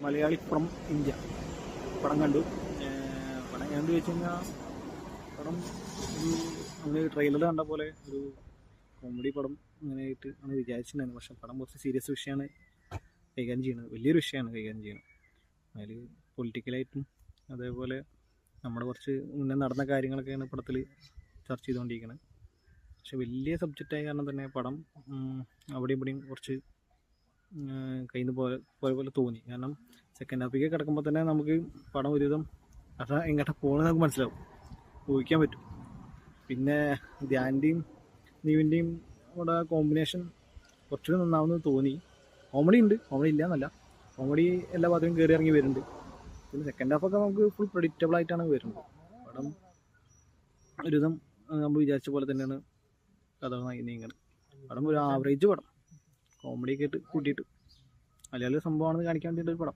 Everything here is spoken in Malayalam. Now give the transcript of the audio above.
മലയാളി ഫ്രം ഇന്ത്യ പടം കണ്ടു. പടം കണ്ടു വെച്ച് കഴിഞ്ഞാൽ പടം ഒരു നമ്മൾ ട്രെയിലർ കണ്ട പോലെ ഒരു കോമഡി പടം അങ്ങനെയായിട്ട് ആണ് വിചാരിച്ചിട്ടുണ്ടായിരുന്നു. പക്ഷേ പടം കുറച്ച് സീരിയസ് വിഷയമാണ് കൈകാര്യം ചെയ്യുന്നത്, വലിയൊരു വിഷയമാണ് കൈകാര്യം ചെയ്യുന്നത്. അതിൽ പൊളിറ്റിക്കലായിട്ടും അതേപോലെ നമ്മുടെ കുറച്ച് മുന്നേ നടന്ന കാര്യങ്ങളൊക്കെയാണ് പടത്തിൽ ചർച്ച ചെയ്തുകൊണ്ടിരിക്കുന്നത്. പക്ഷെ വലിയ സബ്ജക്റ്റായ കാരണം തന്നെ പടം അവിടെയും ഇവിടെയും കുറച്ച് കയ്യിൽ നിന്ന് പോലെ തോന്നി. കാരണം സെക്കൻഡ് ഹാഫിലേക്ക് കിടക്കുമ്പോൾ തന്നെ നമുക്ക് പടം ഒരുവിധം അതാ എങ്ങോട്ടാ പോകണമെന്ന് നമുക്ക് മനസ്സിലാവും, ഊഹിക്കാൻ പറ്റും. പിന്നെ ധ്യാൻ്റെയും നീവിൻ്റെയും കൂടെ കോമ്പിനേഷൻ കുറച്ചുകൂടി നന്നാവുമെന്ന് തോന്നി. കോമഡി ഉണ്ട്, കോമഡി ഇല്ല എന്നല്ല, കോമഡി എല്ലാ ഭാഗത്തും കയറി ഇറങ്ങി വരുന്നുണ്ട്. പിന്നെ സെക്കൻഡ് ഹാഫൊക്കെ നമുക്ക് ഫുൾ പ്രഡിക്റ്റബിൾ ആയിട്ടാണ് വരുന്നത്. പടം ഒരുവിധം നമ്മൾ വിചാരിച്ച പോലെ തന്നെയാണ് കഥ നീങ്ങുന്നത്. പടം ഒരു ആവറേജ് പടം, കോമഡിയൊക്കെ ആയിട്ട് കൂട്ടിയിട്ട് മലയാളി സംഭവമാണെന്ന് കാണിക്കാൻ വേണ്ടിയിട്ട് ഒരു പടം.